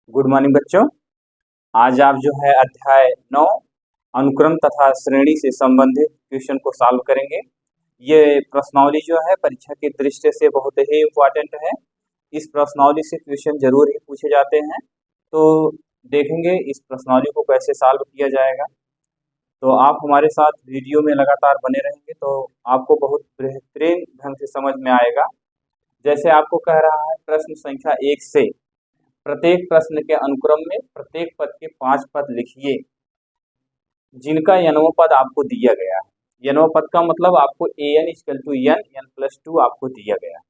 Good morning बच्चों। आज आप जो है अध्याय 9 अनुक्रम तथा श्रेणी से संबंधित क्वेश्चन को सॉल्व करेंगे। ये प्रश्नावली जो है परीक्षा की दृष्टि से बहुत ही इम्पोर्टेंट है। इस प्रश्नावली से क्वेश्चन जरूर ही पूछे जाते हैं, तो देखेंगे इस प्रश्नावली को कैसे सॉल्व किया जाएगा। तो आप हमारे साथ वीडियो में लगातार बने रहेंगे तो आपको बहुत बेहतरीन ढंग से समझ में आएगा। जैसे आपको कह रहा है प्रश्न संख्या 1 से प्रत्येक प्रश्न के अनुक्रम में प्रत्येक पद के 5 पद लिखिए जिनका यनों पद आपको दिया गया है। यनों पद का मतलब आपको an equal to n plus 2 आपको दिया गया है।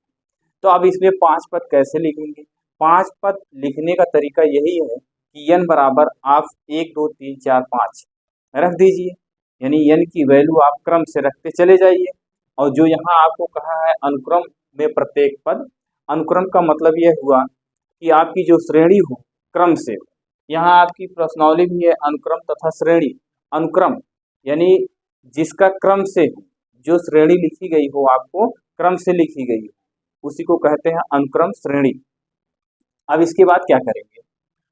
तो अब इसमें 5 पद कैसे लिखेंगे? 5 पद लिखने का तरीका यही है कि n बराबर आप 1 2 3 4 5 रख दीजिए, यानी n की वैल्यू आप क्रम से रखते चले जाइए। और जो यहाँ आपको कहा है अनुक्रम में प्रत्येक पद, अनुक्रम का मतलब यह हुआ कि आपकी जो श्रेणी हो क्रम से हो। यहाँ आपकी प्रश्नावली भी है अनुक्रम तथा श्रेणी। अनुक्रम यानी जिसका क्रम से हो, जो श्रेणी लिखी गई हो आपको क्रम से लिखी गई हो, उसी को कहते हैं अनुक्रम श्रेणी। अब इसके बाद क्या करेंगे?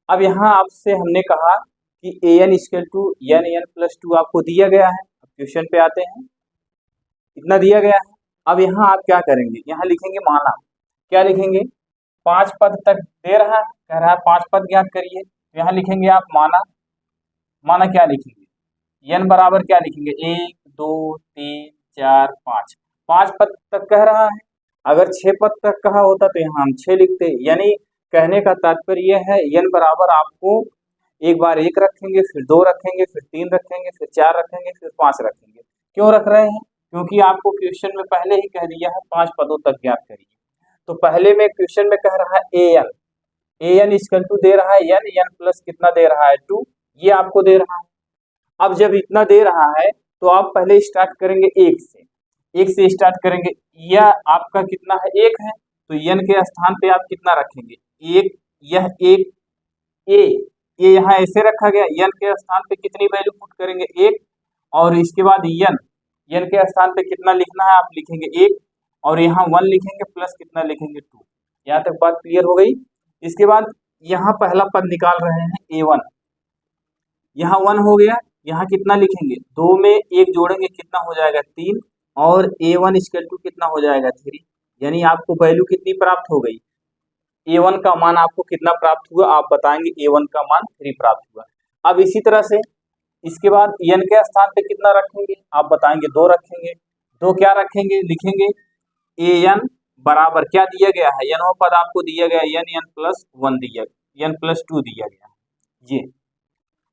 अब यहाँ आपसे हमने कहा कि an equal to n plus 2 आपको दिया गया है। अब क्वेश्चन पे आते हैं, इतना दिया गया है। अब यहाँ आप क्या करेंगे? यहाँ लिखेंगे माना। क्या लिखेंगे? 5 पद तक दे रहा है, कह रहा है 5 पद ज्ञात करिए, तो यहाँ लिखेंगे आप माना। माना क्या लिखेंगे? n बराबर क्या लिखेंगे? 1 2 3 4 5। 5 पद तक कह रहा है, अगर 6 पद तक कहा होता तो यहाँ हम 6 लिखते। यानी कहने का तात्पर्य यह है n बराबर आपको एक बार 1 रखेंगे, फिर 2 रखेंगे, फिर 3 रखेंगे, फिर 4 रखेंगे, फिर 5 रखेंगे। क्यों रख रहे हैं? क्योंकि आपको क्वेश्चन में पहले ही कह दिया है 5 पदों तक ज्ञात करिए। तो पहले में क्वेश्चन में कह रहा है an इक्वल टू दे रहा है n प्लस कितना दे रहा है 2, ये आपको दे रहा है। अब जब इतना दे रहा है तो आप पहले स्टार्ट करेंगे 1 से, 1 से स्टार्ट करेंगे। यह आपका कितना है? 1 है, तो n के स्थान पे आप कितना रखेंगे? 1। यह 1 ये यहाँ ऐसे रखा गया, n के स्थान पे कितनी वैल्यू पुट करेंगे? 1। और इसके बाद n के स्थान पे कितना लिखना है? आप लिखेंगे 1 और यहाँ 1 लिखेंगे प्लस कितना लिखेंगे? 2। यहाँ तक बात क्लियर हो गई। इसके बाद यहाँ पहला पद निकाल रहे हैं a1, यहाँ 1 हो गया, यहाँ कितना लिखेंगे? 2 में 1 जोड़ेंगे कितना हो जाएगा? 3। और a1 इक्वल टू कितना हो जाएगा? 3। यानी आपको वैल्यू कितनी प्राप्त हो गई? a1 का मान आपको कितना प्राप्त हुआ? आप बताएंगे a1 का मान 3 प्राप्त हुआ। अब इसी तरह से इसके बाद n के स्थान पे कितना रखेंगे? आप बताएंगे 2 रखेंगे। 2 क्या रखेंगे? लिखेंगे an बराबर क्या दिया गया है? n पद आपको दिया गया n प्लस 1 दिया, n प्लस 2 दिया गया ये।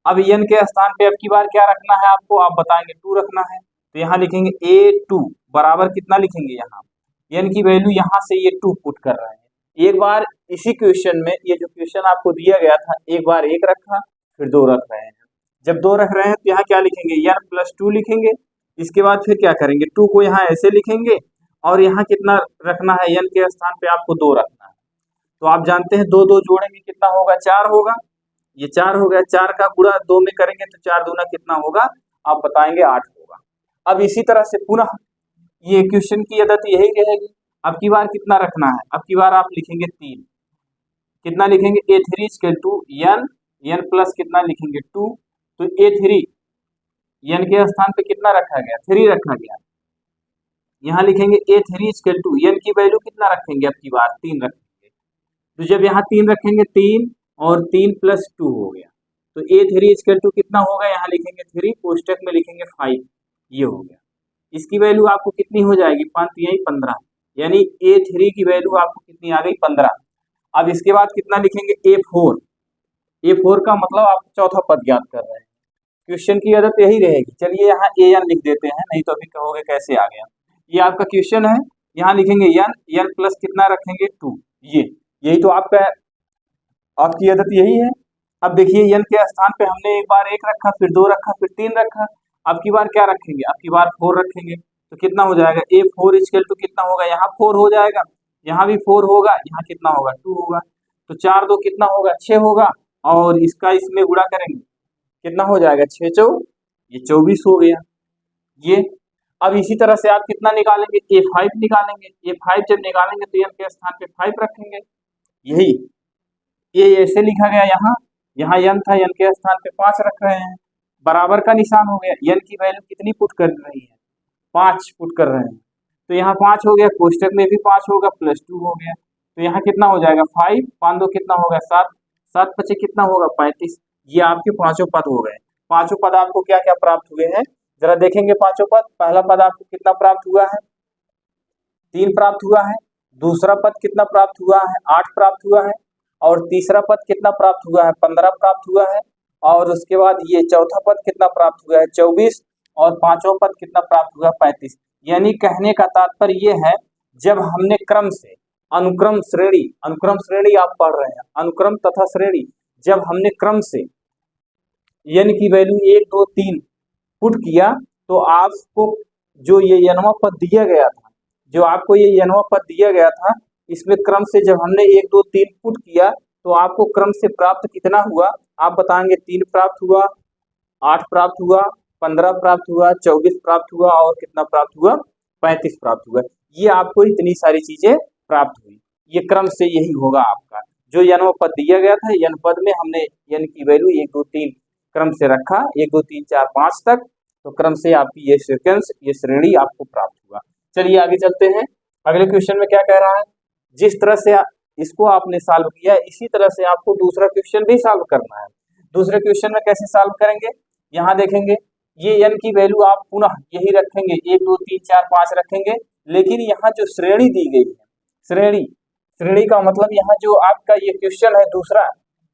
अब n के स्थान पे अब की बार क्या रखना है आपको? आप बताएंगे 2 रखना है, तो यहाँ लिखेंगे a2 बराबर कितना लिखेंगे? यहाँ n की वैल्यू यहाँ से ये 2 पुट कर रहे हैं। एक बार इसी क्वेश्चन में, ये जो क्वेश्चन आपको दिया गया था, एक बार 1 रखा, फिर 2 रख रहे हैं। जब 2 रख रहे हैं तो यहाँ क्या लिखेंगे? n प्लस 2 लिखेंगे। इसके बाद फिर क्या करेंगे? 2 को यहाँ ऐसे लिखेंगे और यहाँ कितना रखना है? n के स्थान पे आपको 2 रखना है। तो आप जानते हैं 2 2 जोड़ेंगे कितना होगा? 4 होगा। ये 4 हो गया, 4 का गुणा 2 में करेंगे तो 4 दूना कितना होगा? आप बताएंगे 8 होगा। अब इसी तरह से पुनः ये क्वेश्चन की आदत यही रहेगी। अब की बार कितना रखना है? अब की बार आप लिखेंगे 3। कितना लिखेंगे? a3 equal to n plus कितना लिखेंगे? 2। तो a3 n के स्थान पे कितना रखा गया? 3 रखा गया। यहाँ लिखेंगे a3 इक्वल टू n की वैल्यू कितना रखेंगे? अब की बार 3 रखेंगे। तो जब यहाँ 3 रखेंगे, 3 और 3 प्लस 2 हो गया, तो a3 इक्वल टू कितना होगा? यहाँ लिखेंगे 3, कोष्टक में लिखेंगे 5, ये हो गया। इसकी वैल्यू आपको कितनी हो जाएगी? 5 3 15, यानी a3 की वैल्यू आपको कितनी आ गई? 15। अब इसके बाद कितना लिखेंगे? a4। a4 का मतलब आप चौथा पद ज्ञात कर रहे हैं। क्वेश्चन की आदत यही रहेगी। चलिए यहाँ an लिख देते हैं, नहीं तो अभी कहोगे कैसे आ गया। ये आपका क्वेश्चन है, यहाँ लिखेंगे n प्लस कितना रखेंगे? 2। यही तो आपकी आदत यही है। अब देखिए n के स्थान पे हमने एक बार 1 रखा, फिर 2 रखा, फिर 3 रखा। अब की बार क्या रखेंगे? अब की बार 4 रखेंगे, तो कितना हो जाएगा? a4 इक्वल टू कितना होगा? यहाँ 4 हो जाएगा, यहाँ भी 4 होगा, यहाँ कितना होगा? 2 होगा। तो 4 2 कितना होगा? 6 होगा, और इसका इसमें गुणा करेंगे कितना हो जाएगा? 6 4 ये 24 हो गया ये। अब इसी तरह से आप कितना निकालेंगे? a5 निकालेंगे। a5 जब निकालेंगे तो n के स्थान पे 5 रखेंगे। यही ए ऐसे लिखा गया, यहाँ यहाँ n था, n के स्थान पे 5 रख रहे हैं, बराबर का निशान हो गया। n की वैल्यू कितनी पुट कर रही है, 5 पुट कर रहे हैं, तो यहाँ 5 हो गया, कोष्टक में भी 5 होगा, +2 हो गया, तो यहाँ कितना हो जाएगा 5, 5 2 कितना होगा 7, 7 5 कितना होगा 35। ये आपके पांचों पद हो गए। पांचों पद आपको क्या क्या प्राप्त हुए हैं, जरा देखेंगे पांचों पद। पहला पद आपको कितना प्राप्त हुआ है, 3 प्राप्त हुआ है। दूसरा पद कितना प्राप्त हुआ है, 8 प्राप्त हुआ है। और तीसरा पद कितना प्राप्त हुआ है, 15 प्राप्त हुआ है। और उसके बाद ये चौथा पद कितना प्राप्त हुआ है, 24। और पांचवा पद कितना प्राप्त हुआ, 35। यानी कहने का तात्पर्य ये है, जब हमने क्रम से अनुक्रम श्रेणी आप पढ़ रहे हैं, अनुक्रम तथा श्रेणी, जब हमने क्रम से n की वैल्यू 1 2 3 पुट किया, तो आपको जो ये n वां पद दिया गया था, जो आपको ये n वां पद दिया गया था, इसमें क्रम से जब हमने 1 2 3 पुट किया, तो आपको क्रम से प्राप्त कितना हुआ, आप बताएंगे 3 प्राप्त हुआ, 8 प्राप्त हुआ, 15 प्राप्त हुआ, 24 प्राप्त हुआ, और कितना प्राप्त हुआ, 35 प्राप्त हुआ। ये आपको इतनी सारी चीजें प्राप्त हुई। ये क्रम से यही होगा आपका, जो n पद दिया गया था, n पद में हमने n की वैल्यू 1 2 3 क्रम से रखा, 1 2 3 4 5 तक, तो क्रम से आपकी ये सीक्वेंस, ये श्रेणी आपको प्राप्त हुआ। चलिए आगे चलते हैं। अगले क्वेश्चन में क्या कह रहा है, जिस तरह से इसको आपने सॉल्व किया, इसी तरह से आपको दूसरा क्वेश्चन भी सॉल्व करना है। दूसरे क्वेश्चन में कैसे सॉल्व करेंगे, यहाँ देखेंगे, ये n की वैल्यू आप पुनः यही रखेंगे, 1 2 3 4 5 रखेंगे, लेकिन यहाँ जो श्रेणी दी गई है, श्रेणी का मतलब यहाँ जो आपका ये क्वेश्चन है दूसरा,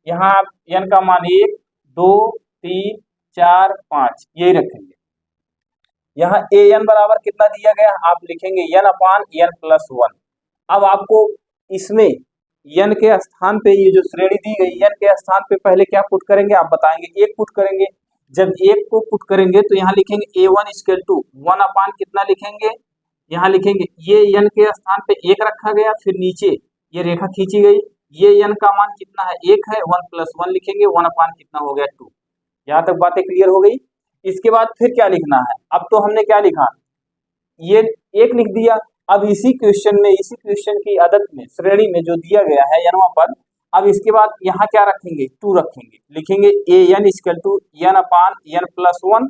यहाँ आप n का मान 1 2 3 4 5 यही रखेंगे। यहाँ an बराबर कितना दिया गया, आप लिखेंगे n/n+1। अब आपको इसमें n के स्थान पे, ये जो श्रेणी दी गई, n के स्थान पे पहले क्या पुट करेंगे, आप बताएंगे 1 पुट करेंगे। जब 1 को पुट करेंगे तो यहाँ लिखेंगे a1 = 1 कितना लिखेंगे, यहाँ लिखेंगे ये n के स्थान पे 1 रखा गया, फिर नीचे ये रेखा खींची गई, ये n का मान कितना है, 1 है, 1+1 लिखेंगे, 1 कितना हो गया 2। यहाँ तक बातें क्लियर हो गई। इसके बाद फिर क्या लिखना है, अब तो हमने क्या लिखा, ये 1 लिख दिया। अब इसी क्वेश्चन में, इसी क्वेश्चन की आदत में, श्रेणी में जो दिया गया है n वां पद, अब इसके बाद यहाँ क्या रखेंगे, 2 रखेंगे, लिखेंगे an = n/n+1।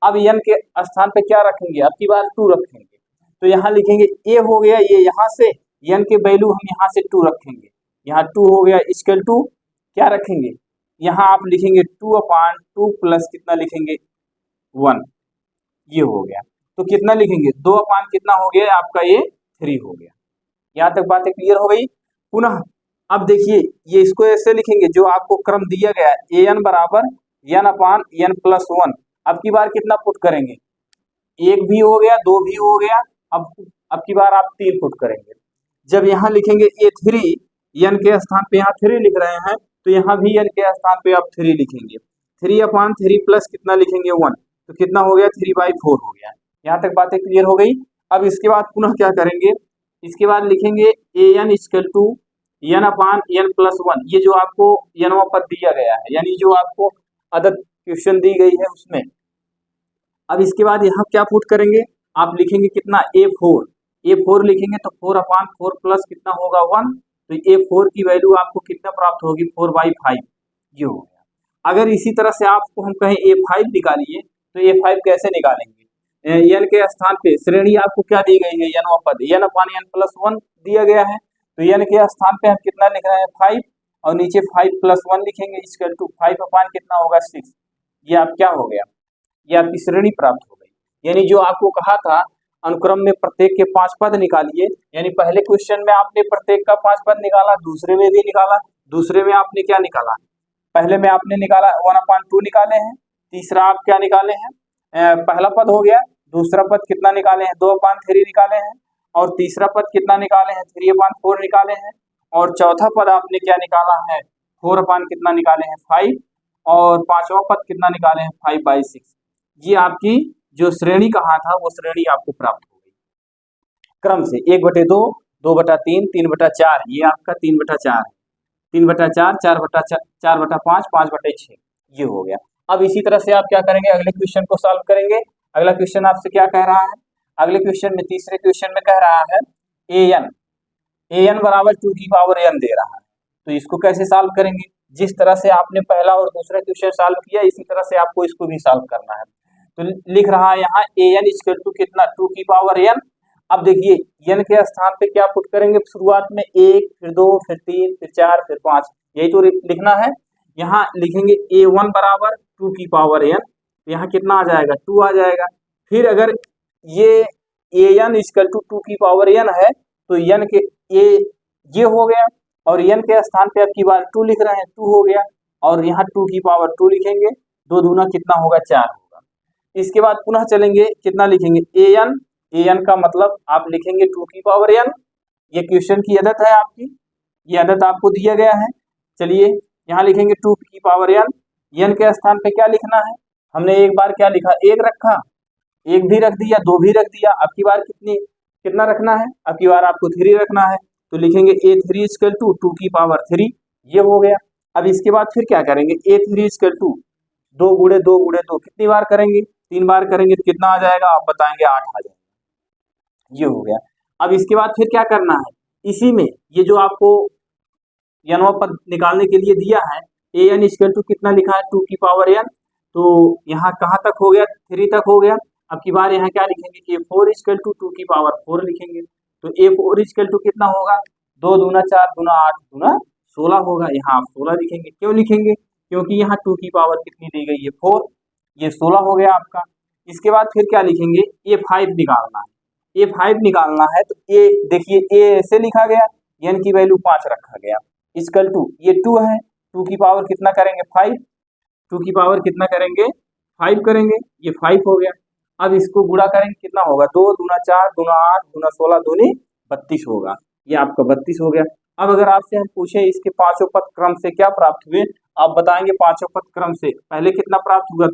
अब n के स्थान पे क्या रखेंगे, अब की बार 2 रखेंगे, तो यहाँ लिखेंगे a हो गया, ये यहाँ से n के वैल्यू हम यहाँ से 2 रखेंगे, यहाँ 2 हो गया, = क्या रखेंगे, यहाँ आप लिखेंगे 2/2 प्लस कितना लिखेंगे 1, ये हो गया। तो कितना लिखेंगे, 2 कितना हो गया आपका, ये 3 हो गया। यहाँ तक बातें क्लियर हो गई। पुनः अब देखिए, ये इसको ऐसे लिखेंगे, जो आपको क्रम दिया गया है, an बराबर n/n+1। अब की बार कितना पुट करेंगे, 1 भी हो गया, 2 भी हो गया, अब की बार आप 3 पुट करेंगे। जब यहाँ लिखेंगे a3, n के स्थान पे यहाँ 3 लिख रहे हैं, तो यहाँ भी n के स्थान पे आप 3 लिखेंगे, 3/3 प्लस कितना लिखेंगे 1, तो कितना हो गया 3/4 हो गया। यहाँ तक बातें क्लियर हो गई। अब इसके बाद पुनः क्या करेंगे, इसके बाद लिखेंगे an = n/n+1, ये जो आपको n वां पद दिया गया है, यानी जो आपको अदद क्वेश्चन दी गई है उसमें। अब इसके बाद यहाँ क्या पुट करेंगे, आप लिखेंगे कितना a4 लिखेंगे, तो 4/4 प्लस कितना होगा 1, तो a4 की वैल्यू आपको कितना प्राप्त होगी, 4/5, ये हो गया। अगर इसी तरह से आपको हम कहें a5 निकालिए, तो a5 कैसे निकालेंगे, n के स्थान पे श्रेणी आपको क्या दी गई है, n वां पद n/n+1 दिया गया है, तो n के स्थान पे हम कितना लिख रहे हैं 5, और नीचे 5+1 लिखेंगे, = 5 कितना होगा 6। ये आप क्या हो गया, ये आपकी श्रेणी प्राप्त हो गई। यानी जो आपको कहा था अनुक्रम में प्रत्येक के 5 पद निकालिए, यानी पहले क्वेश्चन में आपने प्रत्येक का 5 पद निकाला, दूसरे में भी निकाला। दूसरे में आपने क्या निकाला, पहले में आपने निकाला 1/2 निकाले हैं, तीसरा आप क्या निकाले हैं, पहला पद हो गया, दूसरा पद कितना निकाले हैं 2/3 निकाले हैं, और तीसरा पद कितना निकाले हैं 3/4 निकाले हैं, और चौथा पद आपने क्या निकाला है 4 कितना निकाले हैं 5, और पांचवा पद कितना निकाले हैं 5/6। ये आपकी जो श्रेणी कहा था, वो श्रेणी आपको प्राप्त हो गई क्रम से 1/2 2/3 3/4, ये आपका 3/4 है, 3/4 4/5 5/6, ये हो गया। अब इसी तरह से आप क्या करेंगे, अगले क्वेश्चन को सॉल्व करेंगे। अगला क्वेश्चन आपसे क्या कह रहा है, अगले क्वेश्चन में, तीसरे क्वेश्चन में कह रहा है an बराबर 2 की पावर n दे रहा है, तो इसको कैसे सॉल्व करेंगे? जिस तरह से आपने पहला और दूसरा क्वेश्चन सॉल्व किया इसी तरह से आपको इसको भी सॉल्व करना है। तो लिख रहा है यहाँ an इक्वल टू कितना 2 की पावर n। अब देखिए n के स्थान पे क्या पुट करेंगे, शुरुआत में 1 फिर 2 फिर 3 फिर 4 फिर 5, यही तो लिखना है। यहाँ लिखेंगे a1 बराबर 2 की पावर n, यहाँ कितना आ जाएगा 2 आ जाएगा। फिर अगर ये an इक्वल टू 2 की पावर n है तो n के ये हो गया और n के स्थान पे अब की बार 2 लिख रहे हैं 2 हो गया और यहाँ 2 की पावर 2 लिखेंगे, 2 दूना कितना होगा 4 होगा। इसके बाद पुनः चलेंगे कितना लिखेंगे an का मतलब आप लिखेंगे 2 की पावर n। ये क्वेश्चन की आदत है आपकी, ये आदत आपको दिया गया है। चलिए यहाँ लिखेंगे 2 की पावर n के स्थान पे क्या लिखना है, हमने एक बार क्या लिखा 1 रखा, 1 भी रख दिया 2 भी रख दिया, अब की बार कितना रखना है, अब की बार आपको 3 रखना है। तो लिखेंगे a3 इक्वल टू 2 की पावर 3, ये हो गया। अब इसके बाद फिर क्या करेंगे a3 इक्वल टू 2 गुणे 2 गुणे 2 कितनी बार करेंगे 3 बार करेंगे तो कितना आ जाएगा आप बताएंगे 8 आ जाएगा, ये हो गया। अब इसके बाद फिर क्या करना है, इसी में ये जो आपको n पद निकालने के लिए दिया है an इक्वल टू कितना लिखा है 2 की पावर n, तो यहाँ कहाँ तक हो गया 3 तक हो गया। अब की बार यहाँ क्या लिखेंगे a4 इक्वल टू 2 की पावर 4 लिखेंगे, तो a4 इक्वल टू कितना होगा 2 दूना 4 दूना 8 दूना 16 होगा, यहाँ आप 16 लिखेंगे। क्यों लिखेंगे, क्योंकि यहाँ 2 की पावर कितनी दी गई है 4, ये 16 हो गया आपका। इसके बाद फिर क्या लिखेंगे a5 निकालना है, a5 निकालना है तो a देखिए a ऐसे लिखा गया, n की वैल्यू 5 रखा गया इक्वल टू ये 2 है, 2 की पावर कितना करेंगे 5, 2 की पावर कितना करेंगे 5 करेंगे, ये 5 हो गया। अब इसको गुणा करेंगे कितना होगा 2 दूना 4 दूना 8 दूना 16 दूनी 32 होगा, ये आपका 32 हो गया। अब अगर आपसे हम पूछे इसके पांचों पद क्रम से क्या प्राप्त हुए, आप बताएंगे पांचों पद क्रम से पहले कितना प्राप्त हुआ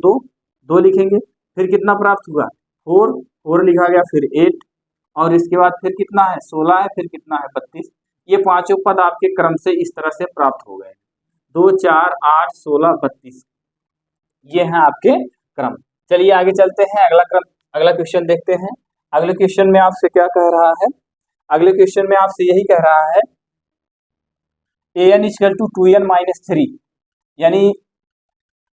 2 लिखेंगे, फिर कितना प्राप्त हुआ 4 लिखा गया, फिर 8 और इसके बाद फिर कितना है 16 है, फिर कितना है 32। ये पांचों पद आपके क्रम से इस तरह से प्राप्त हो गए 2 4 8 16 32, ये हैं आपके क्रम। चलिए आगे चलते हैं, अगला क्वेश्चन देखते हैं। अगले क्वेश्चन में आपसे क्या कह रहा है, अगले क्वेश्चन में आपसे यही कह रहा है an equal to 2n minus 3, यानी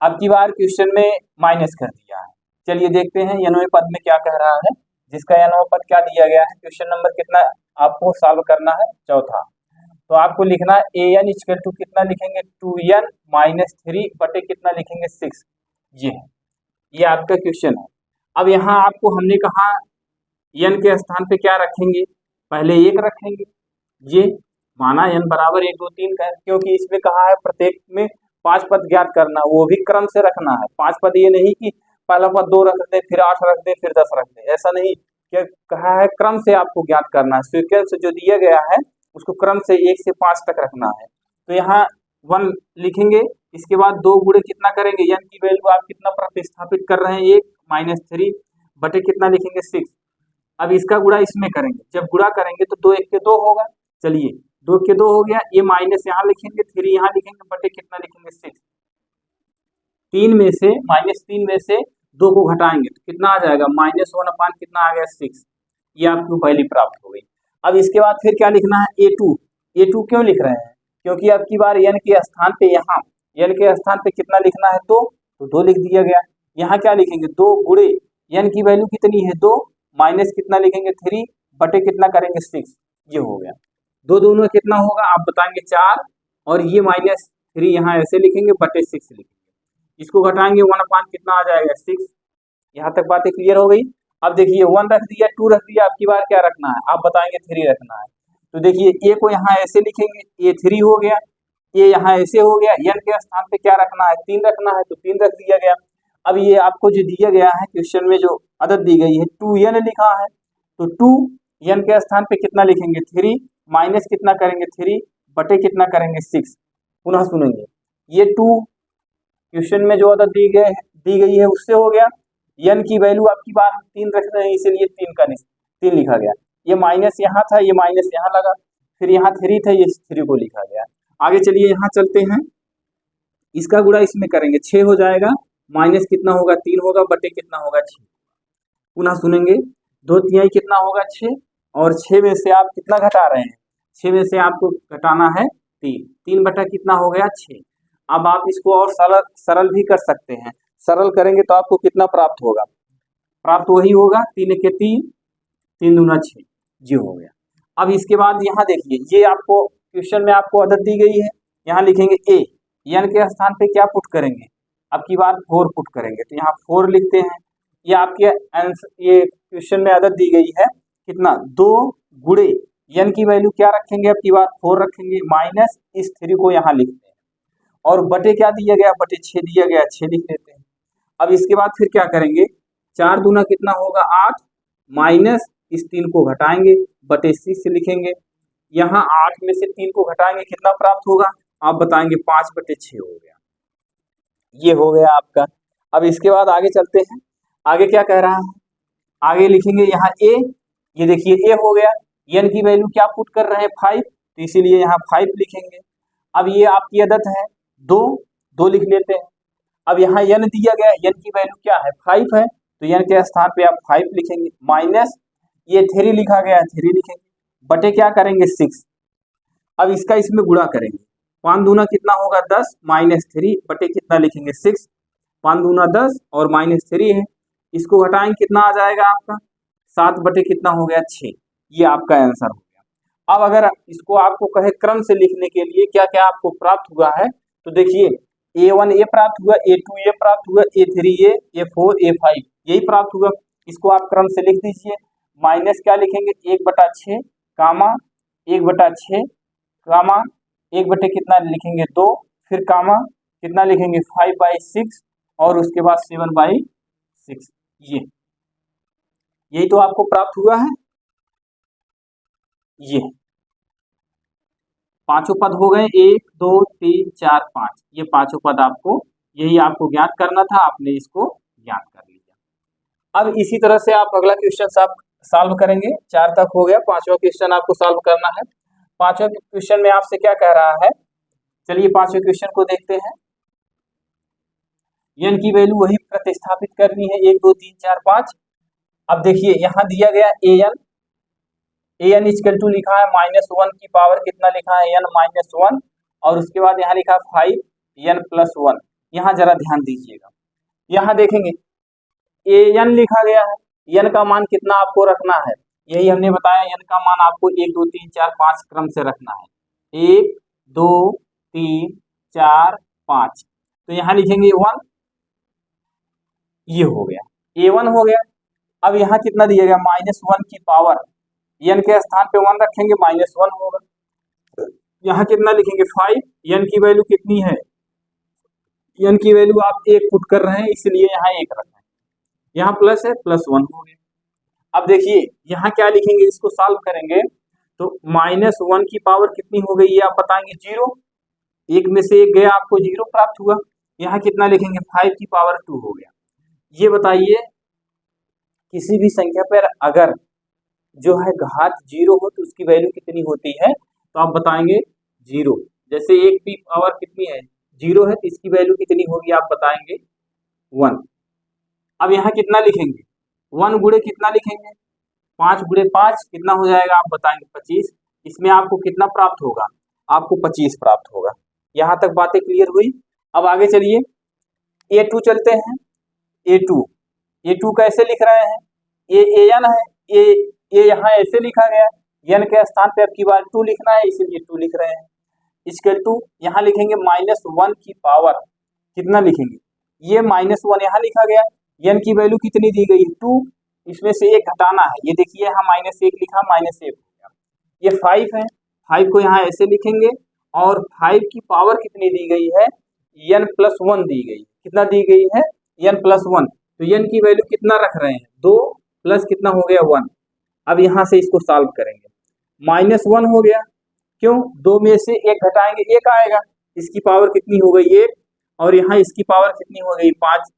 अब की बार क्वेश्चन में माइनस कर दिया है। चलिए देखते हैं nवें पद में क्या कह रहा है, जिसका nवां पद क्या दिया गया है, क्वेश्चन नंबर कितना आपको सॉल्व करना है चौथा। तो आपको लिखना है an इक्वल टू कितना लिखेंगे 2n माइनस 3 बटे कितना लिखेंगे 6, ये आपका क्वेश्चन है। अब यहाँ आपको हमने कहा n के स्थान पे क्या रखेंगे, पहले 1 रखेंगे, ये माना n बराबर 1 2 3 का है, क्योंकि इसमें कहा है प्रत्येक में 5 पद ज्ञात करना, वो भी क्रम से रखना है 5 पद, ये नहीं कि पहला पद 2 रख दे फिर 8 रख दे फिर 10 रख दे, ऐसा नहीं, क्या कहा है क्रम से आपको ज्ञात करना है, सीक्वेंस जो दिया गया है उसको क्रम से 1 से 5 तक रखना है। तो यहाँ 1 लिखेंगे, इसके बाद 2 गुणे कितना करेंगे n की वैल्यू आप कितना प्रतिस्थापित कर रहे हैं 1 माइनस 3 बटे कितना लिखेंगे 6। अब इसका गुणा इसमें करेंगे, जब गुणा करेंगे तो 2 1 के 2 होगा, चलिए 2 के 2 हो गया, ये माइनस यहाँ लिखेंगे 3 यहाँ लिखेंगे बटे कितना लिखेंगे 6, 3 में से माइनस 3 में से 2 को घटाएंगे तो कितना आ जाएगा -1 अपान कितना आ गया 6, ये आपको वैल्यू प्राप्त हो गई। अब इसके बाद फिर क्या लिखना है a2 क्यों लिख रहे हैं, क्योंकि अब की बार n के स्थान पे यहाँ n के स्थान पे कितना लिखना है 2, तो 2 लिख दिया गया। यहाँ क्या लिखेंगे 2 गुणे n की वैल्यू कितनी है 2 माइनस कितना लिखेंगे 3 बटे कितना करेंगे 6, ये हो गया। 2 दूनो कितना होगा आप बताएंगे 4, और ये माइनस 3 यहाँ ऐसे लिखेंगे बटे 6 लिखेंगे, इसको घटाएंगे 1 अपान कितना आ जाएगा 6। यहाँ तक बातें क्लियर हो गई। अब देखिए 1 रख दिया 2 रख दिया, आपकी बार क्या रखना है आप बताएंगे 3 रखना है। तो देखिए a को यहाँ ऐसे लिखेंगे, ये 3 हो गया, ये यहाँ ऐसे हो गया, n के स्थान पे क्या रखना है 3 रखना है, तो 3 रख दिया गया। अब ये आपको जो दिया गया है क्वेश्चन में जो आदत दी गई है 2n लिखा है, तो 2n के स्थान पे कितना लिखेंगे 3 माइनस कितना करेंगे 3 बटे कितना करेंगे 6। पुनः सुनेंगे, ये 2 क्वेश्चन में जो आदत दी गई है उससे हो गया, n की वैल्यू आपकी बार 3 रख रहे हैं इसलिए 3 लिखा गया, ये माइनस यहाँ था ये माइनस यहाँ लगा, फिर यहाँ 3 था ये 3 को लिखा गया। आगे चलिए यहाँ चलते हैं, इसका गुणा इसमें करेंगे 6 हो जाएगा, माइनस कितना होगा 3 होगा बटे कितना होगा 6। पुनः सुनेंगे 2 तिहाई कितना होगा 6, और 6 में से आप कितना घटा रहे हैं 6 में से आपको घटाना है 3 बटा कितना हो गया 6। अब आप इसको और सरल भी कर सकते हैं। सरल करेंगे तो आपको कितना प्राप्त होगा, प्राप्त वही होगा 3 के 3, 3 दूना 6, ये हो गया। अब इसके बाद यहाँ देखिए, ये आपको क्वेश्चन में आपको आदत दी गई है, यहाँ लिखेंगे ए, एन के स्थान पे क्या पुट करेंगे, अब की बार 4 पुट करेंगे, तो यहाँ 4 लिखते हैं। ये आपके आंसर, ये क्वेश्चन में आदत दी गई है कितना, 2 गुणे एन की वैल्यू क्या रखेंगे, अब की बार 4 रखेंगे, माइनस इस 3 को यहाँ लिखते हैं, और बटे क्या दिया गया, बटे 6 दिया गया, 6 लिख लेते हैं। अब इसके बाद फिर क्या करेंगे, 4 दूना कितना होगा 8, माइनस इस 3 को घटाएंगे, बटे 6 लिखेंगे, यहाँ 8 में से 3 को घटाएंगे कितना प्राप्त होगा, आप बताएंगे 5 बटे 6 हो गया, ये हो गया आपका। अब इसके बाद आगे चलते हैं, आगे क्या कह रहा है, आगे लिखेंगे यहाँ ए, ये देखिए ए हो गया, एन की वैल्यू क्या पुट कर रहे हैं 5, तो इसीलिए यहाँ 5 लिखेंगे। अब ये आपकी आदत है 2 लिख लेते हैं। अब यहाँ एन दिया गया, एन की वैल्यू क्या है 5 है, तो एन के स्थान पे आप 5 लिखेंगे, माइनस ये 3 लिखा गया है 3 लिखेंगे, बटे क्या करेंगे 6। अब इसका इसमें गुणा करेंगे, 5 दूना कितना होगा 10, माइनस 3 बटे कितना लिखेंगे 6, 5 दूना 10 और माइनस 3 है, इसको घटाएंगे कितना आ जाएगा आपका 7 बटे कितना हो गया 6, ये आपका आंसर हो गया। अब अगर इसको आपको कहे क्रम से लिखने के लिए क्या क्या आपको प्राप्त हुआ है, तो देखिए A1 ये प्राप्त हुआ, A2 ये प्राप्त हुआ, A3 ये, A4 A5 यही प्राप्त हुआ, इसको आप क्रम से लिख दीजिए। माइनस क्या लिखेंगे 1/6 कामा 1/6 कामा 1 बटे कितना लिखेंगे 2, फिर कामा कितना लिखेंगे 5/6 और उसके बाद 7/6, यही तो आपको प्राप्त हुआ है। ये पांचों पद हो गए, 1 2 3 4 5, ये पांचों पद आपको, यही आपको ज्ञात करना था, आपने इसको ज्ञात कर लिया। अब इसी तरह से आप अगला क्वेश्चन आप सॉल्व करेंगे, 4 तक हो गया, 5वां क्वेश्चन आपको सॉल्व करना है। 5वें क्वेश्चन में आपसे क्या कह रहा है, चलिए 5वें क्वेश्चन को देखते हैं। एन की वैल्यू वही प्रतिस्थापित करनी है 1 2 3 4 5। अब देखिए यहाँ दिया गया एन इक्वल टू लिखा है -1 की पावर कितना लिखा है n -1, और उसके बाद यहाँ लिखा है 5n+1। यहाँ जरा ध्यान दीजिएगा, यहाँ देखेंगे एन लिखा गया है, एन का मान कितना आपको रखना है, यही हमने बताया, एन का मान आपको 1 2 3 4 5 क्रम से रखना है, 1 2 3 4 5, तो यहाँ लिखेंगे 1, ये हो गया A1 हो गया। अब यहाँ कितना दिया गया -1 की पावर, एन के स्थान पे 1 रखेंगे, -1 होगा, यहाँ कितना लिखेंगे 5, एन की वैल्यू कितनी है, एन की वैल्यू आप 1 पुट कर रहे हैं इसलिए यहाँ 1 रखा है, यहाँ प्लस है +1 हो गया। अब देखिए यहाँ क्या लिखेंगे, इसको सॉल्व करेंगे तो -1 की पावर कितनी हो गई, ये आप बताएंगे 0, 1 में से 1 गया आपको 0 प्राप्त हुआ, यहाँ कितना लिखेंगे 5 की पावर 2 हो गया। ये बताइए किसी भी संख्या पर अगर जो है घात 0 हो तो उसकी वैल्यू कितनी होती है, तो आप बताएंगे 0, जैसे 1 की पावर कितनी है 0 है, तो इसकी वैल्यू कितनी होगी आप बताएंगे 1। अब यहाँ कितना लिखेंगे 1 गुणे कितना लिखेंगे 5 गुणे 5 कितना हो जाएगा आप बताएंगे 25, इसमें आपको कितना प्राप्त होगा, आपको 25 प्राप्त होगा। यहाँ तक बातें क्लियर हुई। अब आगे चलिए A2 चलते हैं। A2 कैसे लिख रहे हैं, ये एन है, ये यहाँ ऐसे लिखा गया, एन के स्थान पे अब की बार 2 लिखना है इसलिए 2 लिख रहे हैं, इक्वल टू यहाँ लिखेंगे -1 की पावर कितना लिखेंगे, ये -1 यहाँ लिखा गया, एन की वैल्यू कितनी दी गई 2, इसमें से 1 घटाना है, ये देखिए यहाँ -1 लिखा, -1 हो गया, ये 5 है, 5 को यहाँ ऐसे लिखेंगे, और 5 की पावर कितनी दी गई है n+1 दी गई, कितना दी गई है n+1, तो n की वैल्यू कितना रख रहे हैं 2 प्लस कितना हो गया 1। अब यहाँ से इसको सॉल्व करेंगे, -1 हो गया, क्यों 2 में से 1 घटाएंगे 1 आएगा, इसकी पावर कितनी हो गई 1, और यहाँ इसकी पावर कितनी हो गई 5,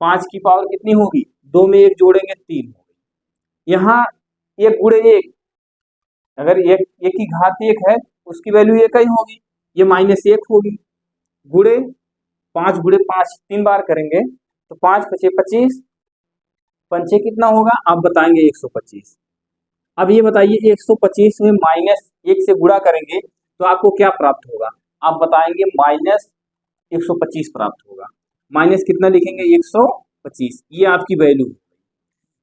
5 की पावर कितनी होगी 2 में 1 जोड़ेंगे 3 हो गई, यहाँ 1 गुणे 1, अगर 1 की घात 1 है उसकी वैल्यू 1 ही होगी, ये -1 होगी, गुणे 5 गुणे 5 3 बार करेंगे तो 5 × 25, 5 कितना होगा आप बताएंगे 125। अब ये बताइए 125 में -1 से गुणा करेंगे तो आपको क्या प्राप्त होगा, आप बताएंगे -125 प्राप्त होगा। माइनस कितना लिखेंगे, 125, ये आपकी वैल्यू।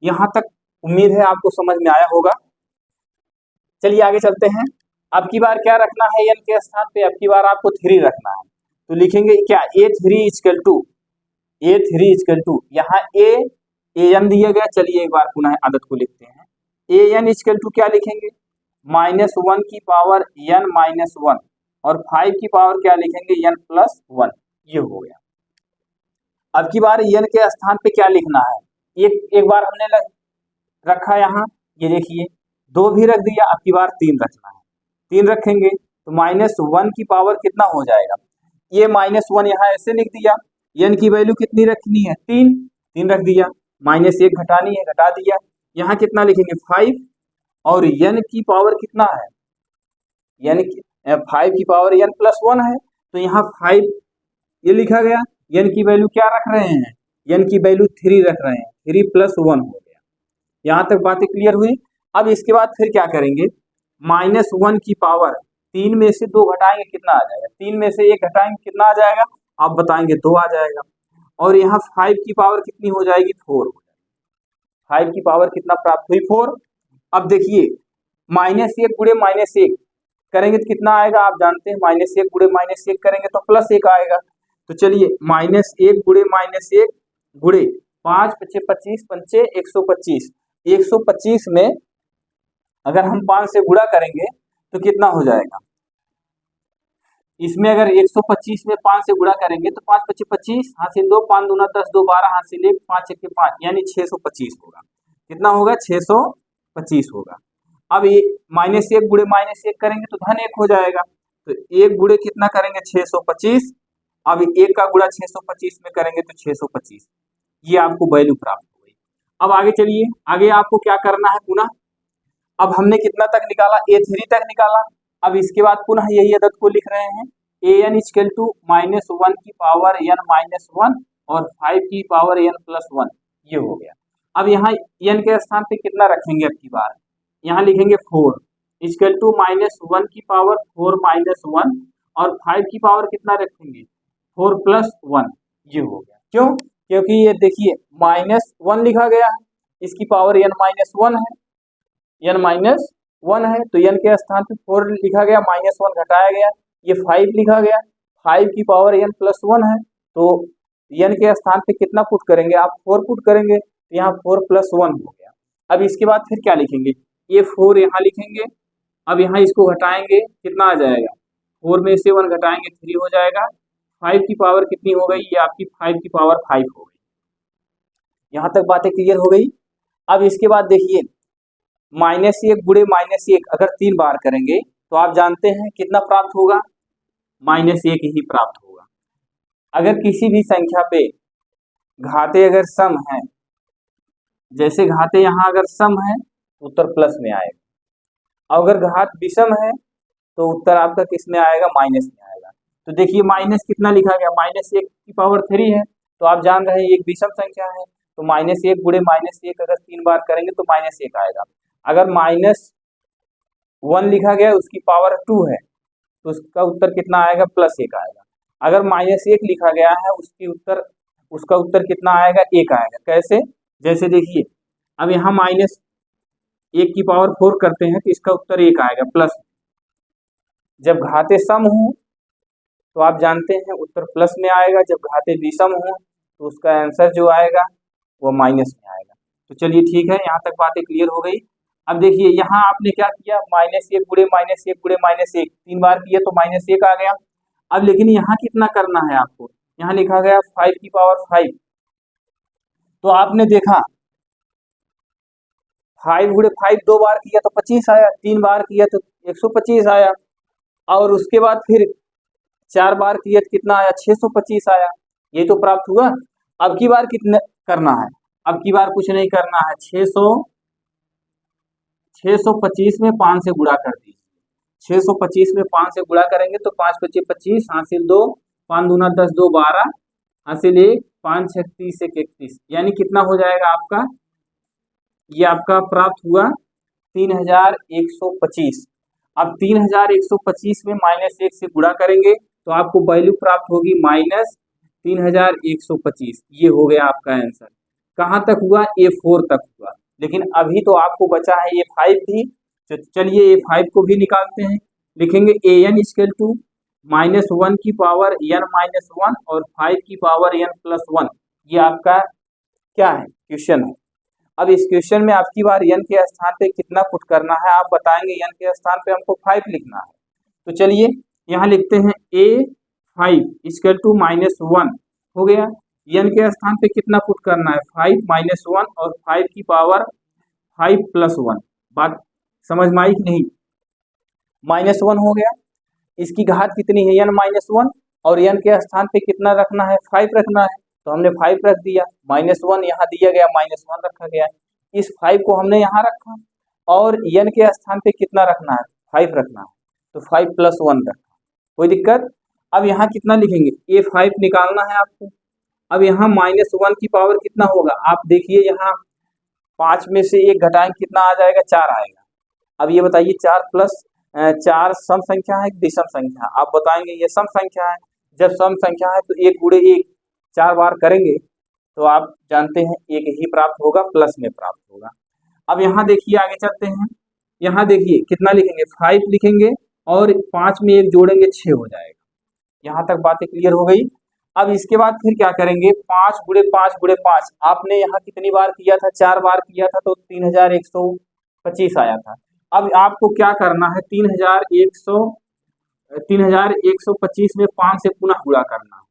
यहाँ तक उम्मीद है आपको समझ में आया होगा। चलिए आगे चलते हैं। अब की बार क्या रखना है n के स्थान पे, अब की बार आपको 3 रखना है। तो लिखेंगे क्या, a3 इक्वल टू यहाँ an दिया गया। चलिए एक बार पुनः आदत को लिखते हैं। an इक्वल टू क्या लिखेंगे, -1 की पावर n माइनस 1 और 5 की पावर क्या लिखेंगे, n प्लस 1। ये हो गया। अब की बार n के स्थान पे क्या लिखना है, एक बार हमने रखा यहाँ, ये देखिए 2 भी रख दिया। अब की बार 3 रखना है, 3 रखेंगे तो -1 की पावर कितना हो जाएगा, ये -1 यहाँ ऐसे लिख दिया। n की वैल्यू कितनी रखनी है, 3 रख दिया। -1 घटानी है, घटा दिया। यहाँ कितना लिखेंगे, 5 और n की पावर कितना है, यानी 5 की पावर n प्लस 1 है। तो यहाँ 5 ये लिखा गया। n की वैल्यू क्या रख रहे हैं, n की वैल्यू 3 रख रहे हैं, 3 प्लस 1 हो गया। यहाँ तक बातें क्लियर हुई। अब इसके बाद फिर क्या करेंगे, -1 की पावर 3 में से 2 घटाएंगे, कितना आ जाएगा, 3 में से 1 घटाएंगे, कितना आ जाएगा, आप बताएंगे 2 आ जाएगा। और यहाँ 5 की पावर कितनी हो जाएगी, 4 हो जाएगी। 5 की पावर कितना प्राप्त हुई, 4। अब देखिए -1 गुणे -1 करेंगे तो कितना आएगा, आप जानते हैं -1 गुणे -1 करेंगे तो +1 आएगा। तो चलिए -1 गुणे -1 गुणे 5 × 25 × 125, 125 में अगर हम 5 से गुणा करेंगे तो कितना हो जाएगा, इसमें अगर 125 में 5 से गुणा करेंगे तो 5 × 25 25, हासिल 2, 5 दूना 10, 2 12, हासिल 1, 5 × 1 5, यानी 625 होगा। कितना होगा, 625 होगा। अब ये -1 गुणे -1 करेंगे तो धन 1 हो जाएगा। तो 1 गुणे कितना करेंगे, 625। अब 1 का गुणा 625 में करेंगे तो 625, ये आपको वैल्यू प्राप्त हो गई। अब आगे चलिए, आगे आपको क्या करना है पुनः। अब हमने कितना तक निकाला, a3 तक निकाला। अब इसके बाद पुनः यही आदत को लिख रहे हैं, an इक्वल टू -1 की पावर n माइनस 1 और 5 की पावर n प्लस 1, ये हो गया। अब यहाँ n के स्थान पे कितना रखेंगे, अब की बार यहाँ लिखेंगे 4 इक्वल टू -1 की पावर 4 माइनस 1 और 5 की पावर कितना रखेंगे, 4 प्लस 1, ये हो गया। क्यों, क्योंकि ये देखिए -1 लिखा गया है, इसकी पावर n माइनस 1 है, n माइनस 1 है, तो n के स्थान पे 4 लिखा गया, -1 घटाया गया, ये 5 लिखा गया, 5 की पावर n प्लस 1 है, तो n के स्थान पे कितना पुट करेंगे, आप 4 पुट करेंगे, तो यहाँ 4 प्लस 1 हो गया। अब इसके बाद फिर क्या लिखेंगे, ये 4 यहाँ लिखेंगे। अब यहाँ इसको घटाएंगे, कितना आ जाएगा, 4 में से 1 घटाएंगे 3 हो जाएगा। 5 की पावर कितनी हो गई, ये आपकी 5 की पावर 5 हो गई। यहाँ तक बातें क्लियर हो गई। अब इसके बाद देखिए -1 गुणे -1 अगर 3 बार करेंगे तो आप जानते हैं कितना प्राप्त होगा, -1 ही प्राप्त होगा। अगर किसी भी संख्या पे घाते अगर सम है, जैसे घाते यहाँ अगर सम है तो उत्तर प्लस में आएगा, अगर घात विषम है तो उत्तर आपका किस में आएगा, माइनस में आएगा। तो देखिए माइनस कितना लिखा गया, -1 की पावर 3 है, तो आप जान रहे हैं एक विषम संख्या है, तो -1 गुणे -1 अगर 3 बार करेंगे तो -1 आएगा। अगर -1 लिखा गया उसकी पावर 2 है तो उसका उत्तर कितना आएगा, +1 आएगा। अगर -1 लिखा गया है उसका उत्तर कितना आएगा, 1 आएगा। कैसे, जैसे देखिए अब यहाँ -1 की पावर 4 करते हैं तो इसका उत्तर 1 आएगा प्लस। जब घाते सम हो तो आप जानते हैं उत्तर प्लस में आएगा, जब घाते विषम हो तो उसका आंसर जो आएगा वो माइनस में आएगा। तो चलिए ठीक है, यहाँ तक बातें क्लियर हो गई। अब देखिए यहाँ आपने क्या किया, -1 गुणे -1 गुणे -1 3 बार किया तो -1 आ गया। अब लेकिन यहाँ कितना करना है आपको, यहाँ लिखा गया 5 की पावर 5, तो आपने देखा 5 गुणे 5 2 बार किया तो 25 आया, 3 बार किया तो 125 आया, और उसके बाद फिर 4 बार किया तो कितना आया, 625 आया। ये तो प्राप्त हुआ। अब की बार कितने करना है, अब की बार कुछ नहीं करना है, 625 में 5 से गुणा कर दीजिए। 625 में 5 से गुणा करेंगे तो 5 × 25 25, हासिल 2, 5 दूना 10, 2 12, हासिल 1, 5 × 6 30 × 31, यानी कितना हो जाएगा आपका, ये आपका प्राप्त हुआ 3125। अब 3125 में -1 से गुणा करेंगे तो आपको वैल्यू प्राप्त होगी -3125। ये हो गया आपका आंसर। कहाँ तक हुआ? A4 तक हुआ, लेकिन अभी तो आपको बचा है A5 भी। तो चलिए A5 को भी निकालते हैं। लिखेंगे an इक्वल टू -1 की पावर n-1 और 5 की पावर n+1। ये आपका क्या है? क्वेश्चन है। अब इस क्वेश्चन में आपकी बार n के स्थान पे कितना पुट करना है आप बताएंगे। n के स्थान पे हमको 5 लिखना है, तो चलिए यहाँ लिखते हैं A5 इक्वल टू -1 हो गया। n के स्थान पे कितना पुट करना है? 5 -1 और 5 की पावर 5+1। बात समझ में आई कि नहीं? -1 हो गया, इसकी घात कितनी है? n-1 और n के स्थान पे कितना रखना है? 5 रखना है, तो हमने 5 रख दिया। -1 यहाँ दिया गया, -1 रखा गया। इस 5 को हमने यहाँ रखा और n के स्थान पे कितना रखना है? 5 रखना है, तो 5+1 रखा। कोई दिक्कत? अब यहाँ कितना लिखेंगे? A5 निकालना है आपको। अब यहाँ -1 की पावर कितना होगा? आप देखिए यहाँ 5 में से 1 घटाएंगे कितना आ जाएगा? 4 आएगा। अब ये बताइए 4 सम संख्या है कि विषम संख्या? आप बताएंगे ये सम संख्या है। जब सम संख्या है तो 1 गुणे 1 4 बार करेंगे तो आप जानते हैं 1 ही प्राप्त होगा, प्लस में प्राप्त होगा। अब यहाँ देखिए आगे चलते हैं। यहाँ देखिए कितना लिखेंगे? 5 लिखेंगे और 5 में 1 जोड़ेंगे 6 हो जाएगा। यहाँ तक बातें क्लियर हो गई। अब इसके बाद फिर क्या करेंगे? 5 गुणे 5 गुणे 5 आपने यहाँ कितनी बार किया था? 4 बार किया था, तो 3125 आया था। अब आपको क्या करना है? 3125 में 5 से पुनः गुणा करना है।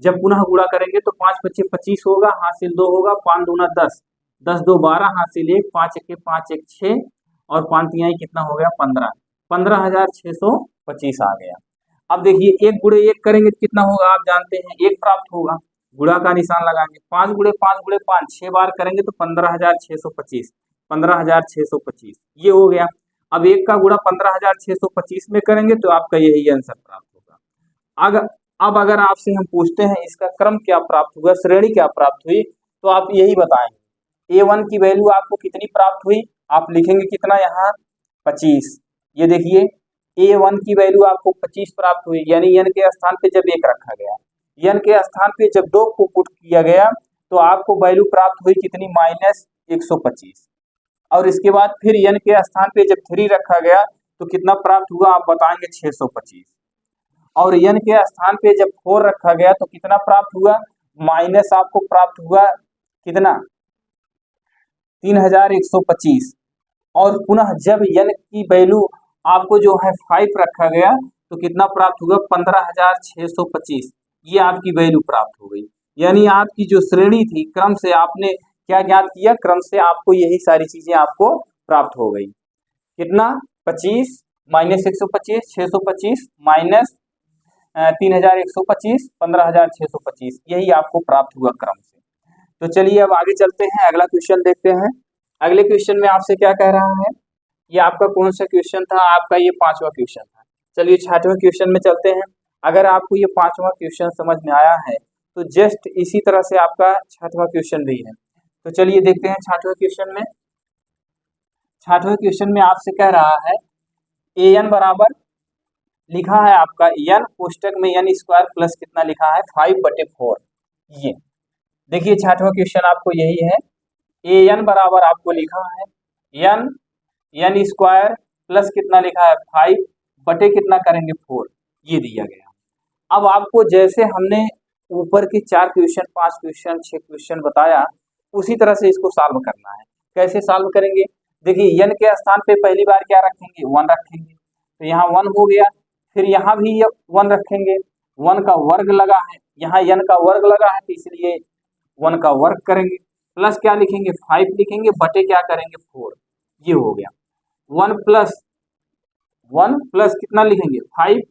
जब पुनः गुणा करेंगे तो 5 पच्चे 25 होगा, हासिल 2 होगा, 5 दूना 10, 10 दो 12, हासिल 1, 5 1 5 1 6 और 5 तिहाई कितना हो गया? 15, 15,625 आ गया। अब देखिए 1 गुणे 1 करेंगे तो कितना होगा? आप जानते हैं 1 प्राप्त होगा, गुणा का निशान लगाएंगे। 5 गुणे 5 गुणे 5 6 बार करेंगे तो 15,625, 15,625 ये हो गया। अब 1 का गुणा 15,625 में करेंगे तो आपका यही आंसर प्राप्त होगा। अब अगर आपसे हम पूछते हैं इसका क्रम क्या प्राप्त हुआ, श्रेणी क्या प्राप्त हुई, तो आप यही बताएंगे। A1 की वैल्यू आपको कितनी प्राप्त हुई? आप लिखेंगे कितना यहाँ? 25। ये देखिए A1 की वैल्यू आपको 25 प्राप्त हुई, यानी n के स्थान पे जब 1 रखा गया, n के स्थान पे जब 2 को पुट किया गया तो आपको वैल्यू प्राप्त हुई कितनी? -125। और इसके बाद फिर n के स्थान पे जब 3 रखा गया तो कितना प्राप्त हुआ? आप बताएंगे 625। और n के स्थान पे जब 4 रखा गया तो कितना प्राप्त हुआ? माइनस आपको प्राप्त हुआ कितना? 3125। और पुनः जब n की वैल्यू आपको जो है 5 रखा गया तो कितना प्राप्त हुआ? 15,625। ये आपकी वैल्यू प्राप्त हो गई। यानी आपकी जो श्रेणी थी, क्रम से आपने क्या ज्ञात किया? क्रम से आपको यही सारी चीजें आपको प्राप्त हो गई। कितना? 25 -125, 625 माइनस 3125, 15,625, यही आपको प्राप्त हुआ क्रम से। तो चलिए अब आगे चलते हैं, अगला क्वेश्चन देखते हैं। अगले क्वेश्चन में आपसे क्या कह रहा है? ये आपका कौन सा क्वेश्चन था? आपका ये 5वां क्वेश्चन था। चलिए 6वें क्वेश्चन में चलते हैं। अगर आपको ये 5वां क्वेश्चन समझ में आया है तो जस्ट इसी तरह से आपका 6वां क्वेश्चन भी है। तो चलिए देखते हैं 6वें क्वेश्चन में। 6वें क्वेश्चन में आपसे कह रहा है an बराबर लिखा है आपका n कोष्टक में n स्क्वायर प्लस कितना लिखा है? 5/4। ये देखिए 6वां क्वेश्चन आपको यही है। an बराबर आपको लिखा है n स्क्वायर प्लस कितना लिखा है? 5 बटे कितना करेंगे? 4। ये दिया गया। अब आपको जैसे हमने ऊपर के 4 क्वेश्चन 5 क्वेश्चन 6 क्वेश्चन बताया उसी तरह से इसको सॉल्व करना है। कैसे सॉल्व करेंगे? देखिए n के स्थान पे पहली बार क्या रखेंगे? 1 रखेंगे, तो यहाँ 1 हो गया। फिर यहाँ भी 1 रखेंगे, 1 का वर्ग लगा है, यहाँ n का वर्ग लगा है तो इसलिए 1 का वर्ग करेंगे, प्लस क्या लिखेंगे? 5 लिखेंगे, बटे क्या करेंगे? 4। ये हो गया। 1 प्लस कितना लिखेंगे? 5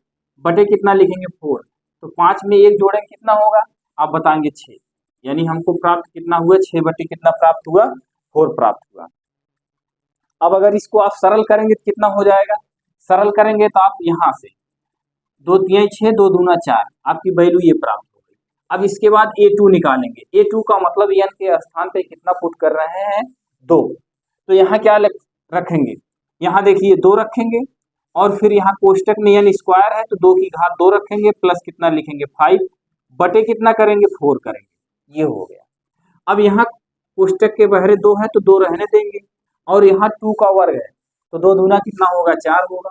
बटे कितना लिखेंगे? 4। तो 5 में 1 जोड़ेंगे कितना होगा? आप बताएंगे 6। यानी हमको प्राप्त कितना हुआ? 6 बटे कितना प्राप्त हुआ? 4 प्राप्त हुआ। अब अगर इसको आप सरल करेंगे तो कितना हो जाएगा? सरल करेंगे तो आप यहाँ से 2 तिहाई 6, 2 दूना 4, आपकी वैल्यू ये प्राप्त हो गई। अब इसके बाद A2 निकालेंगे। A2 का मतलब n के स्थान पे कितना पुट कर रहे हैं? 2। तो यहाँ क्या रखेंगे? यहाँ देखिए 2 रखेंगे और फिर यहाँ कोष्टक में n स्क्वायर है तो 2 की घात 2 रखेंगे प्लस कितना लिखेंगे 5 बटे कितना करेंगे 4 करेंगे। ये हो गया। अब यहाँ कोष्टक के बहरे 2 है तो 2 रहने देंगे और यहाँ 2 का वर्ग है तो 2 दूना कितना होगा 4 होगा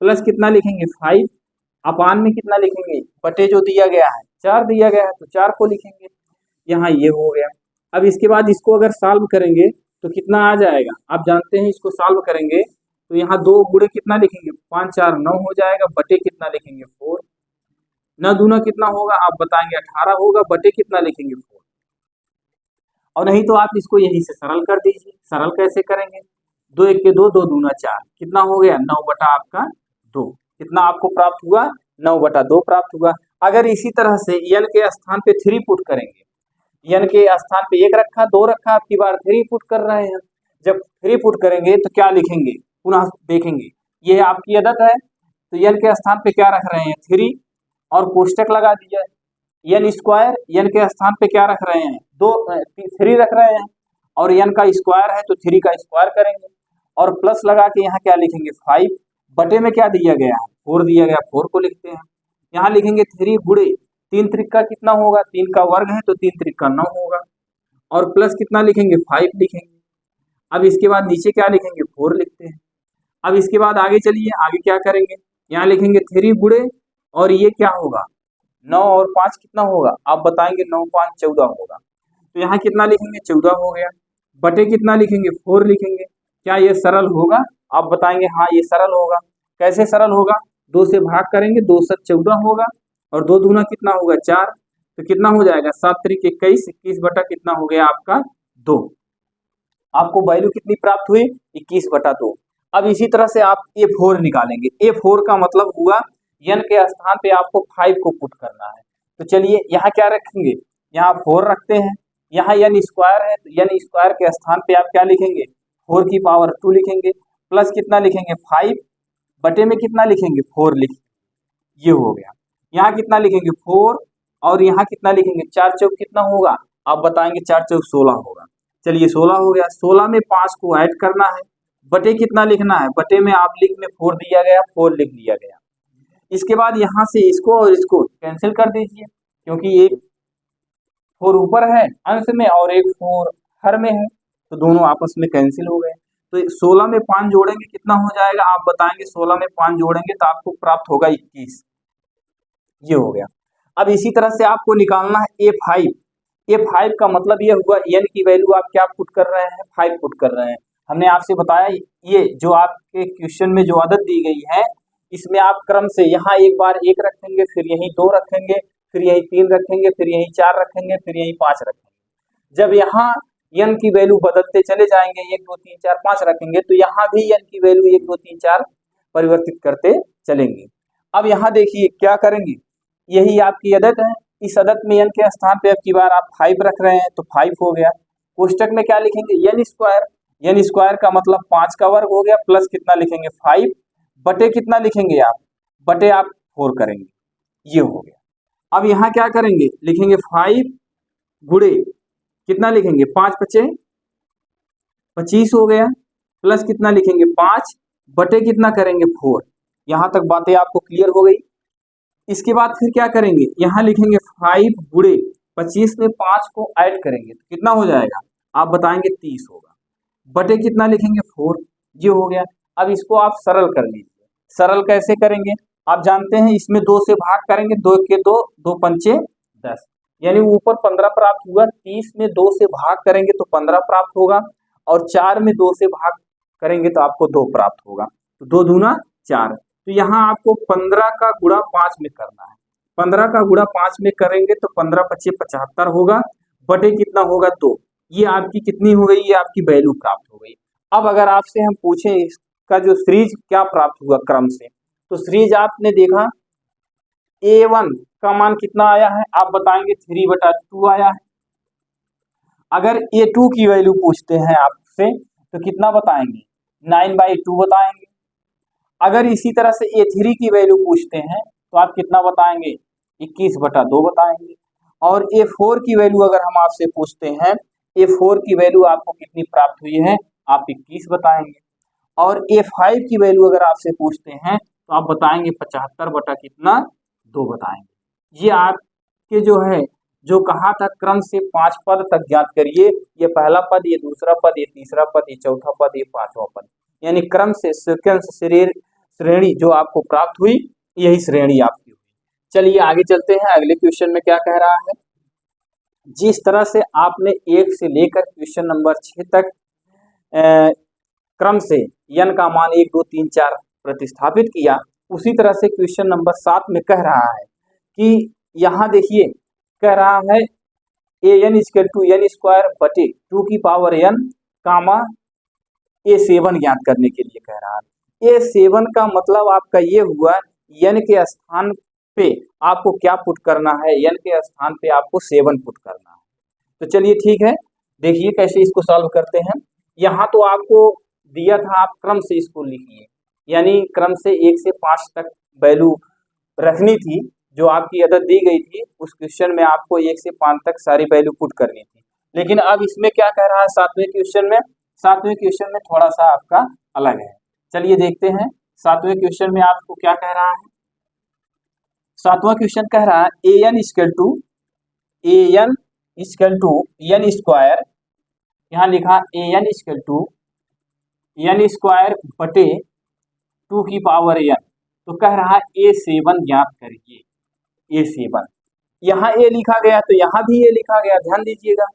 प्लस कितना लिखेंगे 5 अपान में कितना लिखेंगे बटे जो दिया गया है 4 दिया गया है तो 4 को लिखेंगे। यहाँ ये हो गया। अब इसके बाद इसको अगर सॉल्व करेंगे तो कितना आ जाएगा आप जानते हैं। इसको सॉल्व करेंगे तो यहाँ 2 गुणे कितना लिखेंगे 5 4 9 हो जाएगा बटे कितना लिखेंगे 4 9 दूना कितना होगा आप बताएंगे 18 होगा बटे कितना लिखेंगे 4 और नहीं तो आप इसको यहीं से सरल कर दीजिए। सरल कैसे करेंगे 2 1 के 2 2 दूना 4 कितना हो गया 9 बटा आपका 2 कितना आपको प्राप्त हुआ 9 बटा 2 प्राप्त हुआ। अगर इसी तरह से n के स्थान पे 3 पुट करेंगे n के स्थान पे 1 रखा 2 रखा आपकी बार 3 पुट कर रहे हैं जब 3 पुट करेंगे तो क्या लिखेंगे पुनः देखेंगे ये आपकी आदत है तो n के स्थान पे क्या रख रहे हैं 3 और कोष्टक लगा दिया n स्क्वायर n के स्थान पे क्या रख रहे हैं 3 रख रहे हैं और n का स्क्वायर है तो 3 का स्क्वायर करेंगे और प्लस लगा के यहाँ क्या लिखेंगे 5 बटे में क्या दिया गया है 4 दिया गया 4 को लिखते हैं। यहाँ लिखेंगे 3 गुणे 3 त्रिक का कितना होगा 3 का वर्ग है तो 3 त्रिक का 9 होगा और प्लस कितना लिखेंगे 5 लिखेंगे। अब इसके बाद नीचे क्या लिखेंगे 4 लिखते हैं। अब इसके बाद आगे चलिए आगे क्या करेंगे यहाँ लिखेंगे 3 गुणे और ये क्या होगा 9 और 5 कितना होगा आप बताएंगे 9 5 14 होगा तो यहाँ कितना लिखेंगे 14 हो गया बटे कितना लिखेंगे 4 लिखेंगे। क्या ये सरल होगा आप बताएंगे हाँ ये सरल होगा। कैसे सरल होगा 2 से भाग करेंगे 2 7 14 होगा और 2 दूना कितना होगा 4 तो कितना हो जाएगा 7 त्रिक 21 21 बटा कितना हो गया आपका 2 आपको वैल्यू कितनी प्राप्त हुई 21 बटा 2। अब इसी तरह से आप A4 निकालेंगे। A4 का मतलब हुआ n के स्थान पे आपको 5 को पुट करना है तो चलिए यहाँ क्या रखेंगे यहाँ 4 रखते हैं यहाँ n स्क्वायर है तो n स्क्वायर के स्थान पे आप क्या लिखेंगे 4 की पावर 2 लिखेंगे प्लस कितना लिखेंगे 5 बटे में कितना लिखेंगे 4 ये हो गया। यहाँ कितना लिखेंगे 4 और यहाँ कितना लिखेंगे 4 चौक कितना होगा आप बताएंगे 4 चौक 16 होगा। चलिए 16 हो गया 16 में 5 को ऐड करना है बटे कितना लिखना है बटे में आप लिख में 4 दिया गया 4 लिख दिया गया। इसके बाद यहाँ से इसको और इसको कैंसिल कर दीजिए क्योंकि एक 4 ऊपर है अंश में और एक 4 हर में है तो दोनों आपस में कैंसिल हो गए। तो 16 में 5 जोड़ेंगे कितना हो जाएगा आप बताएंगे 16 में 5 जोड़ेंगे तो आपको प्राप्त होगा 21 ये हो गया। अब इसी तरह से आपको निकालना है A5 का मतलब ये हुआ n की वैल्यू आप क्या पुट कर रहे हैं 5 पुट कर रहे हैं। हमने आपसे बताया ये जो आपके क्वेश्चन में जो आदत दी गई है इसमें आप क्रम से यहाँ एक बार 1 रखेंगे फिर यहीं 2 रखेंगे फिर यहीं 3 रखेंगे फिर यहीं 4 रखेंगे फिर यहीं 5 रखेंगे। जब यहाँ n की वैल्यू बदलते चले जाएंगे 1 2 3 4 5 रखेंगे तो यहाँ भी n की वैल्यू 1 2 3 4 परिवर्तित करते चलेंगे। अब यहाँ देखिए क्या करेंगे यही आपकी आदत है। इस आदत में n के स्थान पे अब की बार आप 5 रख रहे हैं तो 5 हो गया। कोष्टक में क्या लिखेंगे n स्क्वायर का मतलब 5 का वर्ग हो गया प्लस कितना लिखेंगे 5 बटे कितना लिखेंगे आप बटे आप 4 करेंगे ये हो गया। अब यहाँ क्या करेंगे लिखेंगे 5 गुणे कितना लिखेंगे 5 5 25 हो गया प्लस कितना लिखेंगे 5 बटे कितना करेंगे 4। यहाँ तक बातें आपको क्लियर हो गई। इसके बाद फिर क्या करेंगे यहाँ लिखेंगे 5 गुणे 25 में 5 को ऐड करेंगे तो कितना हो जाएगा आप बताएंगे 30 होगा बटे कितना लिखेंगे 4 ये हो गया। अब इसको आप सरल कर लीजिए। सरल कैसे करेंगे आप जानते हैं इसमें 2 से भाग करेंगे 2 के 2 2 पंचे 10 यानी ऊपर 15 प्राप्त हुआ 30 में 2 से भाग करेंगे तो 15 प्राप्त होगा और 4 में 2 से भाग करेंगे तो आपको 2 प्राप्त होगा तो 2 दूना 4। तो यहाँ आपको 15 का गुणा 5 में करना है 15 का गुणा 5 में करेंगे तो 15 पच्चीस 75 होगा बटे कितना होगा 2। ये आपकी कितनी हो गई ये आपकी वैल्यू प्राप्त हो गई। अब अगर आपसे हम पूछें इसका जो सीरीज क्या प्राप्त हुआ क्रम से तो सीरीज आपने देखा A1 का मान कितना आया है आप बताएंगे 3/2 आया है। अगर A2 की वैल्यू पूछते हैं आपसे तो कितना बताएंगे 9/2 बताएंगे। अगर इसी तरह से A3 की वैल्यू पूछते हैं तो आप कितना बताएंगे 21/2 बताएंगे। और A4 की वैल्यू अगर हम आपसे पूछते हैं A4 की वैल्यू आपको कितनी प्राप्त हुई है आप 21 बताएंगे। और A5 की वैल्यू अगर आपसे पूछते हैं तो आप बताएंगे 75 बटा कितना 2 बताएंगे। ये आपके जो है जो कहा था क्रम से 5 पद तक ज्ञात करिए, ये पहला पद, ये दूसरा पद, ये तीसरा पद, ये चौथा पद, ये पांचवा पद, यानी क्रम से सीक्वेंस श्रेणी जो आपको प्राप्त हुई यही श्रेणी आपकी हुई। चलिए आगे चलते हैं, अगले क्वेश्चन में क्या कह रहा है। जिस तरह से आपने 1 से लेकर क्वेश्चन नंबर 6 तक क्रम से n का मान 1 2 3 4 प्रतिस्थापित किया, उसी तरह से क्वेश्चन नंबर 7 में कह रहा है कि यहाँ देखिए कह रहा है an equal to n square बटे 2 की पावर n कामा A7 ज्ञात करने के लिए कह रहा है। A7 का मतलब आपका ये हुआ n के स्थान पे आपको क्या पुट करना है, n के स्थान पे आपको 7 पुट करना है। तो चलिए ठीक है, देखिए कैसे इसको सॉल्व करते हैं। यहाँ तो आपको दिया था, आप क्रम से इसको लिखिए, यानी क्रम से 1 से 5 तक वैल्यू रखनी थी, जो आपकी अदद दी गई थी उस क्वेश्चन में आपको 1 से 5 तक सारी वैल्यू पुट करनी थी। लेकिन अब इसमें क्या कह रहा है सातवें क्वेश्चन में थोड़ा सा आपका अलग है। चलिए देखते हैं सातवें क्वेश्चन में आपको क्या कह रहा है। सातवां क्वेश्चन कह रहा है an equal to n square, यहाँ लिखा an equal to n square बटे 2 की पावर n। तो कह रहा है A7 ज्ञात करिए। A7 यहाँ a लिखा गया तो यहाँ भी a लिखा गया, ध्यान दीजिएगा।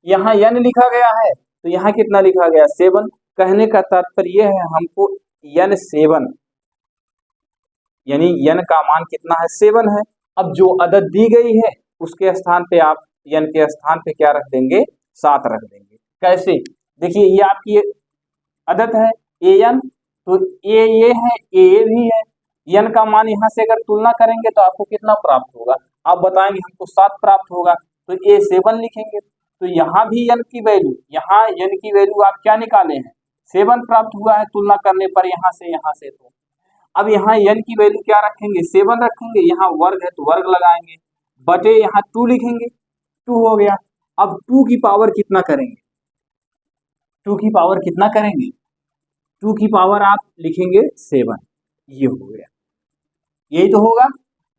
यहाँ n लिखा गया है तो यहाँ कितना लिखा गया 7। कहने का तात्पर्य है हमको n7 यानी n का मान कितना है 7 है। अब जो अदद दी गई है उसके स्थान पे आप n के स्थान पे क्या रख देंगे 7 रख देंगे। कैसे, देखिए ये आपकी अदद है an, तो ये है a भी है, n का मान यहाँ से अगर तुलना करेंगे तो आपको कितना प्राप्त होगा, आप बताएंगे हमको 7 प्राप्त होगा, तो A7 लिखेंगे। तो यहाँ भी n की वैल्यू, यहाँ n की वैल्यू आप क्या निकाले हैं 7 प्राप्त हुआ है तुलना करने पर यहाँ से। तो अब यहाँ n की वैल्यू क्या रखेंगे 7 रखेंगे, यहाँ वर्ग है तो वर्ग लगाएंगे, बटे यहाँ 2 लिखेंगे, 2 हो गया। अब 2 की पावर कितना करेंगे, 2 की पावर कितना करेंगे, 2 की पावर आप लिखेंगे 7, ये हो गया, यही तो होगा।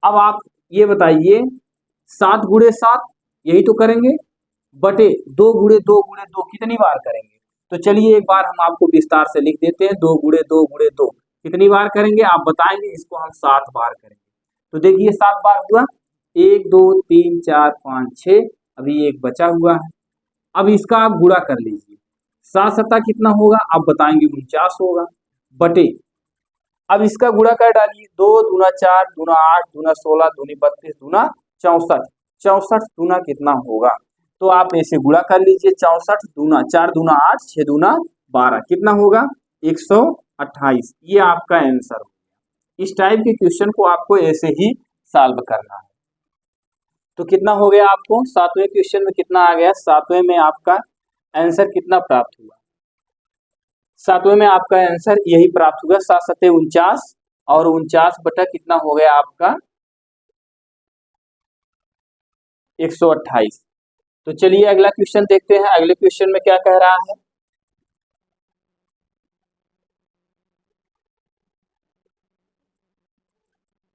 अब आप ये बताइए 7 गुणे 7 यही तो करेंगे, बटे 2 गुणे 2 गुणे 2 कितनी बार करेंगे। तो चलिए एक बार हम आपको विस्तार से लिख देते हैं, 2 गुणे 2 गुणे 2 कितनी बार करेंगे, आप बताएंगे, इसको हम 7 बार करेंगे। तो देखिए 7 बार हुआ, 1 2 3 4 5 6, अभी एक बचा हुआ है। अब इसका आप गुणा कर लीजिए, 7 सत्ता कितना होगा आप बताएंगे 49 होगा, बटे अब इसका गुणा कर डालिए, 2 दूना 4 दूना 8 दूना 16 दूनी 32 दूना 64, 64 दूना कितना होगा, तो आप ऐसे गुणा कर लीजिए, 64 दूना 4 दूना 8 6 दूना 12 कितना होगा 128। ये आपका आंसर होगा। इस टाइप के क्वेश्चन को आपको ऐसे ही सॉल्व करना है। तो कितना हो गया आपको सातवें क्वेश्चन में कितना आ गया, सातवें में आपका आंसर कितना प्राप्त हुआ, सातवें में आपका आंसर यही प्राप्त हुआ 7 सत्ते 49 और 49 बटा कितना हो गया आपका 128। तो चलिए अगला क्वेश्चन देखते हैं, अगले क्वेश्चन में क्या कह रहा है।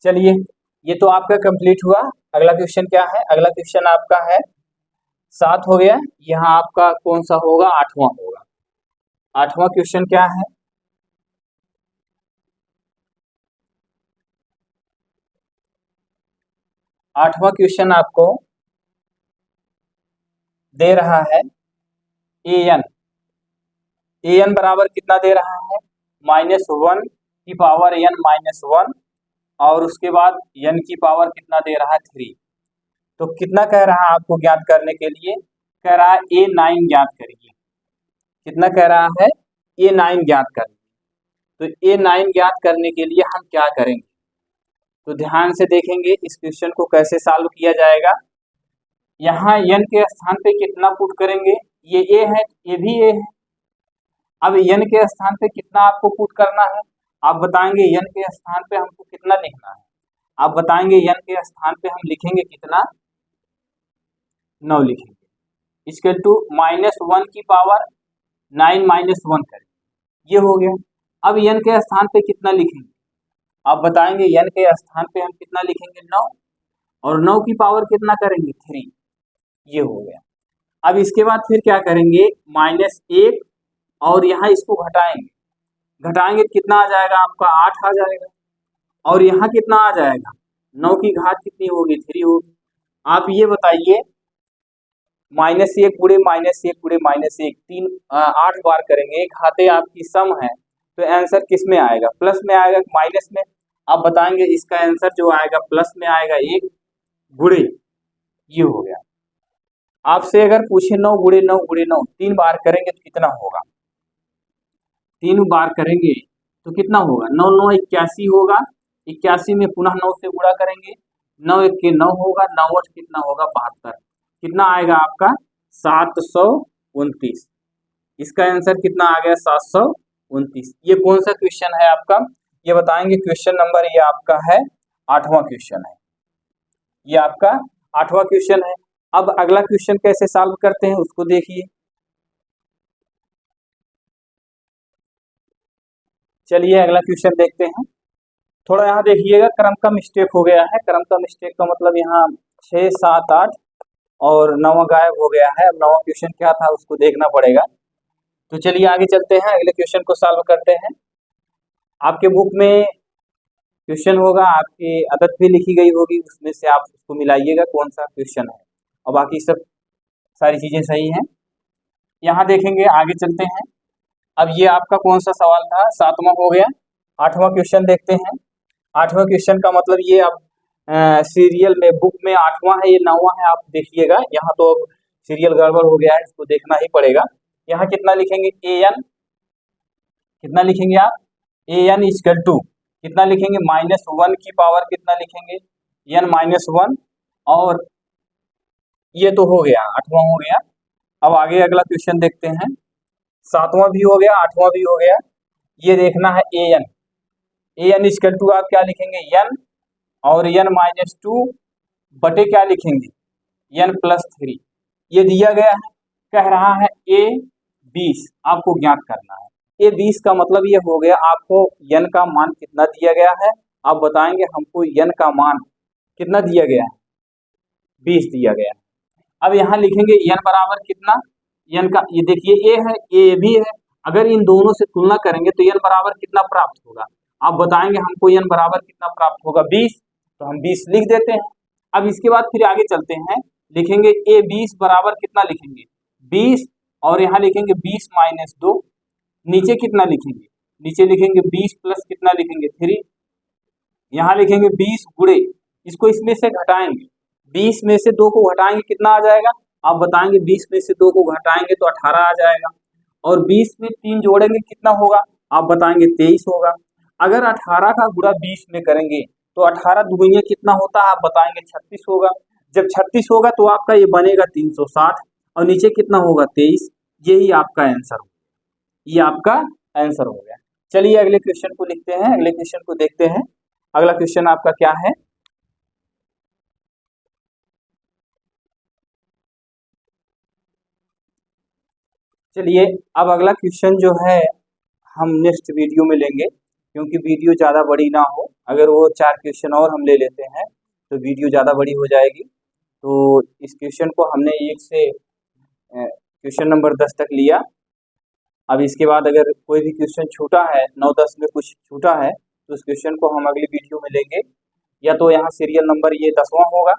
चलिए ये तो आपका कंप्लीट हुआ। अगला क्वेश्चन क्या है, अगला क्वेश्चन आपका है 7 हो गया, यहाँ आपका कौन सा होगा 8वां होगा। 8वां क्वेश्चन क्या है, आठवां क्वेश्चन आपको दे रहा है an बराबर कितना दे रहा है -1 की पावर n -1 और उसके बाद n की पावर कितना दे रहा है 3। तो कितना कह रहा है आपको ज्ञात करने के लिए, कह रहा है A9 ज्ञात करिए। कितना कह रहा है A9 ज्ञात करिए। तो A9 ज्ञात करने के लिए हम क्या करेंगे, तो ध्यान से देखेंगे इस क्वेश्चन को कैसे सॉल्व किया जाएगा। यहाँ n के स्थान पे कितना पुट करेंगे, ये a है, ये भी a है। अब n के स्थान पे कितना आपको पुट करना है, आप बताएंगे n के स्थान पे हमको कितना लिखना है, आप बताएंगे n के स्थान पे हम लिखेंगे कितना 9 लिखेंगे, इक्वल टू -1 की पावर 9 -1 करें, ये हो गया। अब n के स्थान पे कितना लिखेंगे, आप बताएंगे n के स्थान पे हम कितना लिखेंगे 9, और 9 की पावर कितना करेंगे 3, ये हो गया। अब इसके बाद फिर क्या करेंगे, -1 और यहाँ इसको घटाएंगे, घटाएंगे कितना आ जाएगा आपका 8 आ जाएगा, और यहाँ कितना आ जाएगा 9 की घात कितनी होगी 3 होगी। आप ये बताइए -1 गुणे -1 गुणे -1 8 बार करेंगे, घाते आपकी सम है तो आंसर किस में आएगा, प्लस में आएगा माइनस में। आप बताएंगे इसका आंसर जो आएगा प्लस में आएगा 1 गुणे, ये हो गया। आपसे अगर पूछे 9 गुणे 9 गुणे 9 3 बार करेंगे तो कितना होगा, 3 बार करेंगे तो कितना होगा 9 9 81 होगा, 81 में पुनः 9 से गुणा करेंगे, 9 1 के 9 होगा, 9 8 कितना होगा 72, कितना आएगा आपका 729। इसका आंसर कितना आ गया 729। ये कौन सा क्वेश्चन है आपका, ये बताएंगे क्वेश्चन नंबर, ये आपका है 8वां क्वेश्चन है, ये आपका 8वां क्वेश्चन है। अब अगला क्वेश्चन कैसे सॉल्व करते हैं उसको देखिए। चलिए अगला क्वेश्चन देखते हैं। थोड़ा यहाँ देखिएगा क्रम का मिस्टेक हो गया है, क्रम का मिस्टेक का मतलब यहाँ 6 7 8 और 9वां गायब हो गया है। अब 9वां क्वेश्चन क्या था उसको देखना पड़ेगा। तो चलिए आगे चलते हैं, अगले क्वेश्चन को सॉल्व करते हैं। आपके बुक में क्वेश्चन होगा, आपकी आदत भी लिखी गई होगी, उसमें से आप उसको मिलाइएगा कौन सा क्वेश्चन है, और बाकी सब सारी चीजें सही हैं। यहाँ देखेंगे, आगे चलते हैं। अब ये आपका कौन सा सवाल था, 7वां हो गया। 8वां क्वेश्चन देखते हैं। 8वां क्वेश्चन का मतलब ये अब सीरियल में बुक में 8वां है, ये 9वां है, आप देखिएगा। यहाँ तो अब सीरियल गड़बड़ हो गया है, इसको देखना ही पड़ेगा। यहाँ कितना लिखेंगे an, कितना लिखेंगे आप an इक्वल टू कितना लिखेंगे -1 की पावर कितना लिखेंगे n -1, और ये तो हो गया 8वां हो गया। अब आगे अगला क्वेश्चन देखते हैं। 7वां भी हो गया, 8वां भी हो गया। ये देखना है an इक्वल टू आप क्या लिखेंगे n, और n -2 बटे क्या लिखेंगे n +3। ये दिया गया है, कह रहा है a 20 आपको ज्ञात करना है। a 20 का मतलब ये हो गया आपको n का मान कितना दिया गया है, आप बताएंगे हमको n का मान कितना दिया गया है 20 दिया गया है। अब यहाँ लिखेंगे n बराबर कितना, n का ये देखिए a है, a भी है, अगर इन दोनों से तुलना करेंगे तो n बराबर कितना प्राप्त होगा, आप बताएंगे हमको n बराबर कितना प्राप्त होगा 20, तो हम 20 लिख देते हैं। अब इसके बाद फिर आगे चलते हैं, लिखेंगे a 20 बराबर कितना लिखेंगे 20, और यहाँ लिखेंगे 20 - 2, नीचे कितना लिखेंगे, नीचे लिखेंगे 20 प्लस कितना लिखेंगे 3, यहाँ लिखेंगे 20 गुणे, इसको इसमें से घटाएंगे, 20 में से 2 को घटाएंगे कितना आ जाएगा, आप बताएंगे 20 में से 2 को घटाएंगे तो 18 आ जाएगा, और 20 में 3 जोड़ेंगे कितना होगा, आप बताएंगे 23 होगा। अगर 18 का गुणा 20 में करेंगे तो 18 दुगुने कितना होता है, आप बताएंगे 36 होगा। जब 36 होगा तो आपका ये बनेगा 360, और नीचे कितना होगा 23, यही आपका आंसर होगा, ये आपका आंसर हो गया। चलिए अगले क्वेश्चन को लिखते हैं, अगले क्वेश्चन को देखते हैं। अगला क्वेश्चन आपका क्या है, चलिए अब अगला क्वेश्चन जो है हम नेक्स्ट वीडियो में लेंगे, क्योंकि वीडियो ज़्यादा बड़ी ना हो। अगर वो 4 क्वेश्चन और हम ले लेते हैं तो वीडियो ज़्यादा बड़ी हो जाएगी। तो इस क्वेश्चन को हमने 1 से क्वेश्चन नंबर 10 तक लिया। अब इसके बाद अगर कोई भी क्वेश्चन छूटा है, 9 10 में कुछ छूटा है, तो उस क्वेश्चन को हम अगली वीडियो में लेंगे। या तो यहाँ सीरियल नंबर ये 10वां होगा,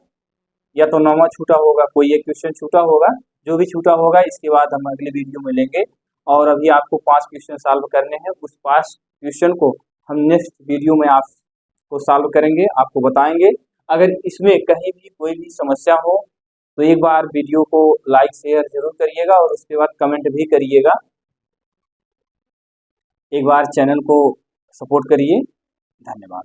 या तो 9वां छूटा होगा, कोई एक क्वेश्चन छूटा होगा, जो भी छूटा होगा इसके बाद हम अगली वीडियो में लेंगे। और अभी आपको 5 क्वेश्चन सॉल्व करने हैं, उस 5 क्वेश्चन को हम नेक्स्ट वीडियो में आपको सॉल्व करेंगे, आपको बताएंगे। अगर इसमें कहीं भी कोई भी समस्या हो तो एक बार वीडियो को लाइक शेयर जरूर करिएगा, और उसके बाद कमेंट भी करिएगा। एक बार चैनल को सपोर्ट करिए। धन्यवाद।